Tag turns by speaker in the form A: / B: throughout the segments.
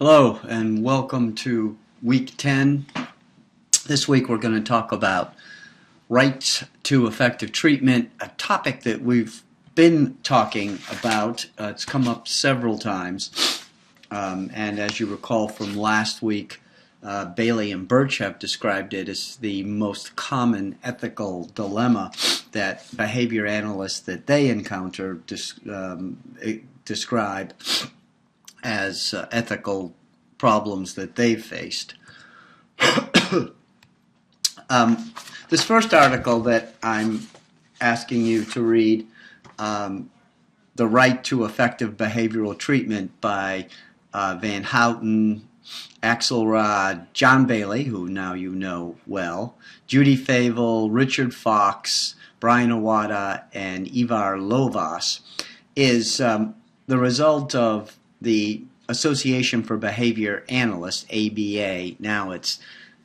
A: Hello and welcome to week 10. This week we're going to talk about rights to effective treatment, a topic that we've been talking about. It's come up several times, and as you recall from last week, Bailey and Birch have described it as the most common ethical dilemma that behavior analysts that they encounter describe as ethical problems that they've faced. This first article that I'm asking you to read, The Right to Effective Behavioral Treatment by Van Houten, Axelrod, John Bailey, who now you know well, Judy Favell, Richard Fox, Brian Awada, and Ivar Lovaas, is the result of the Association for Behavior Analysts, ABA, now it's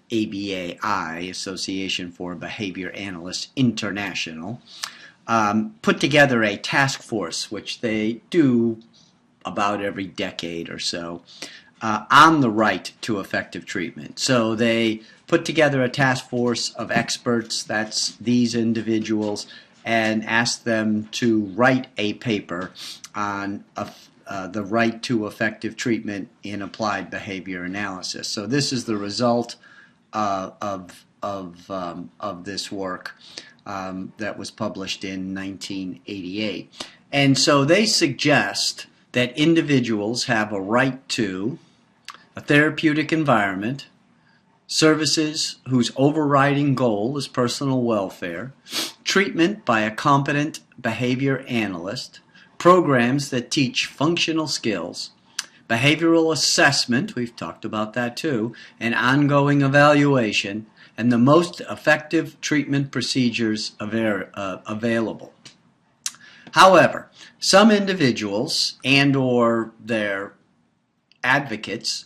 A: ABAI, Association for Behavior Analysts International, put together a task force, which they do about every decade or so, on the right to effective treatment. So they put together a task force of experts, that's these individuals, and asked them to write a paper on the right to effective treatment in applied behavior analysis. So this is the result of this work that was published in 1988. And so they suggest that individuals have a right to a therapeutic environment, services whose overriding goal is personal welfare, treatment by a competent behavior analyst, programs that teach functional skills, behavioral assessment, we've talked about that too, and ongoing evaluation, and the most effective treatment procedures available. However, some individuals and or their advocates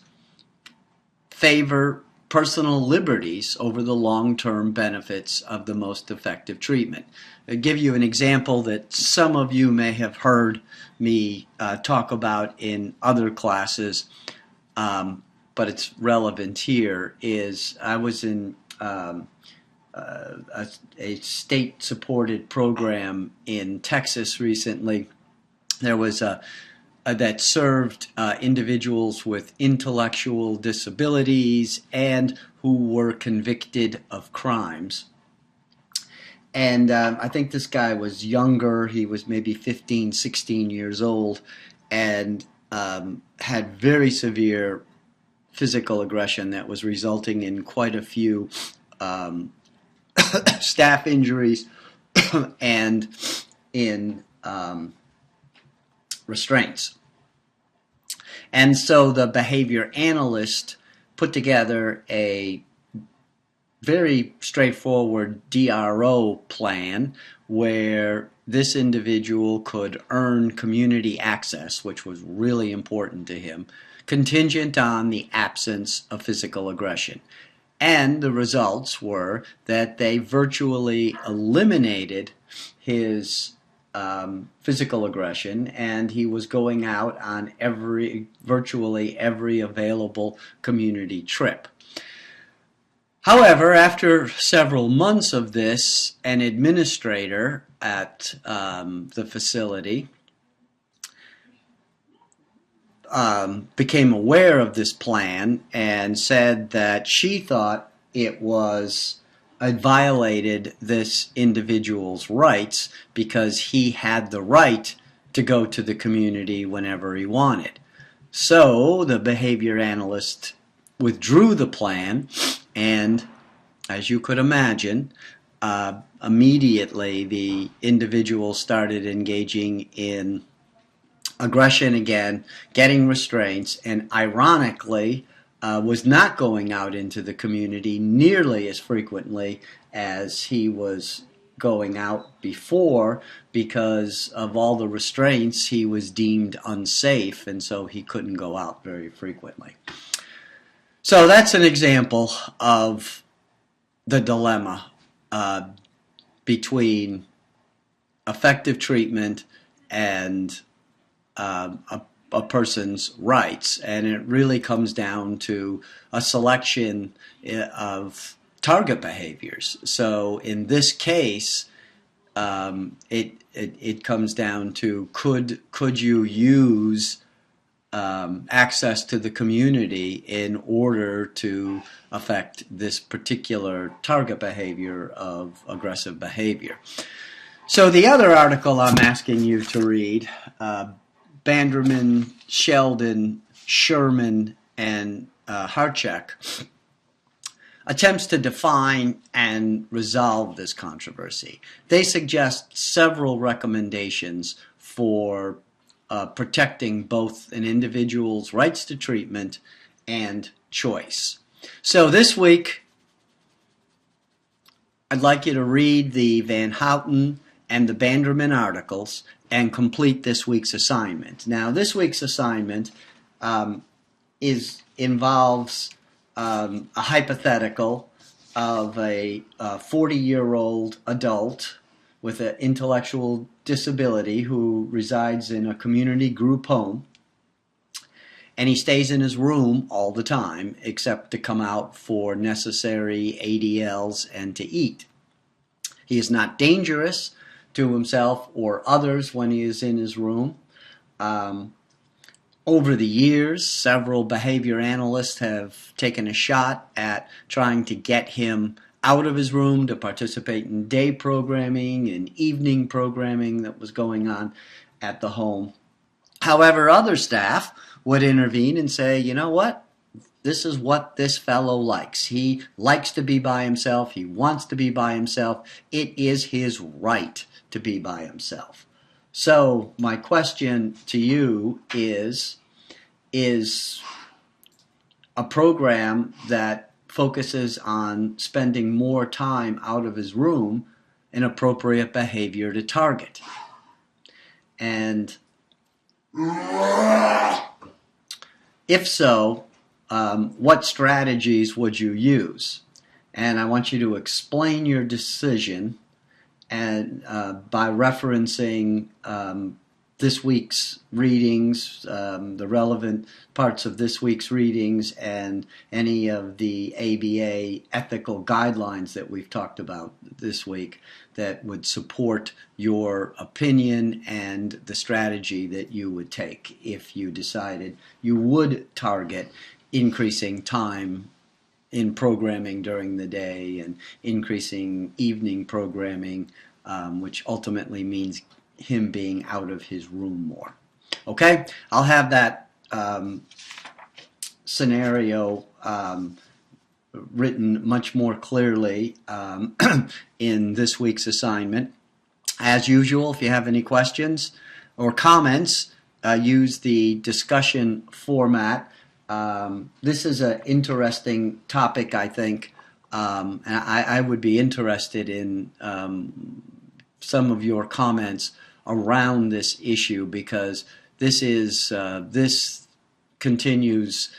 A: favor personal liberties over the long-term benefits of the most effective treatment. I'll give you an example that some of you may have heard me talk about in other classes, but it's relevant here, is I was in a state-supported program in Texas recently. There was that served individuals with intellectual disabilities and who were convicted of crimes. And I think this guy was younger. He was maybe 15, 16 years old and had very severe physical aggression that was resulting in quite a few staff injuries and in restraints. And so the behavior analyst put together a very straightforward DRO plan where this individual could earn community access, which was really important to him, contingent on the absence of physical aggression. And the results were that they virtually eliminated his physical aggression, and he was going out on virtually every available community trip. However, after several months of this, an administrator at the facility became aware of this plan and said that she thought it violated this individual's rights because he had the right to go to the community whenever he wanted. So the behavior analyst withdrew the plan, and as you could imagine, immediately the individual started engaging in aggression again, getting restraints, and ironically was not going out into the community nearly as frequently as he was going out before because of all the restraints. He was deemed unsafe, and so he couldn't go out very frequently. So that's an example of the dilemma between effective treatment and a person's rights, and it really comes down to a selection of target behaviors. So in this case, it comes down to could you use access to the community in order to affect this particular target behavior of aggressive behavior. So the other article I'm asking you to read, Banderman, Sheldon, Sherman, and Harchek, attempts to define and resolve this controversy. They suggest several recommendations for protecting both an individual's rights to treatment and choice. So this week, I'd like you to read the Van Houten and the Banderman articles and complete this week's assignment. Now, this week's assignment involves a hypothetical of a 40-year-old adult with an intellectual disability who resides in a community group home, and he stays in his room all the time except to come out for necessary ADLs and to eat. He is not dangerous to himself or others when he is in his room. Over the years, several behavior analysts have taken a shot at trying to get him out of his room to participate in day programming and evening programming that was going on at the home. However, other staff would intervene and say, you know what? This is what this fellow likes. He likes to be by himself. He wants to be by himself. It is his right to be by himself. So my question to you is a program that focuses on spending more time out of his room an appropriate behavior to target? And if so, what strategies would you use? And I want you to explain your decision and by referencing this week's readings, the relevant parts of this week's readings, and any of the ABA ethical guidelines that we've talked about this week that would support your opinion and the strategy that you would take if you decided you would target increasing time in programming during the day and increasing evening programming, which ultimately means him being out of his room more. Okay, I'll have that scenario written much more clearly in this week's assignment. As usual, if you have any questions or comments, use the discussion format. This is an interesting topic, I think, and I would be interested in some of your comments around this issue, because this continues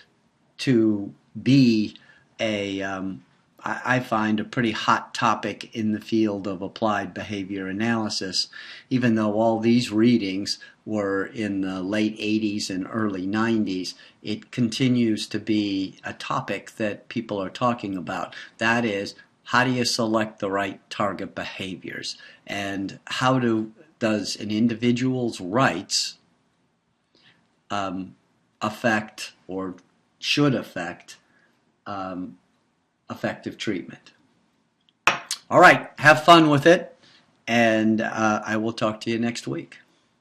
A: to be I find a pretty hot topic in the field of applied behavior analysis, even though all these readings were in the late 80s and early 90s. It continues to be a topic that people are talking about. That is, how do you select the right target behaviors, and how does an individual's rights affect or should affect effective treatment. All right, have fun with it, and I will talk to you next week.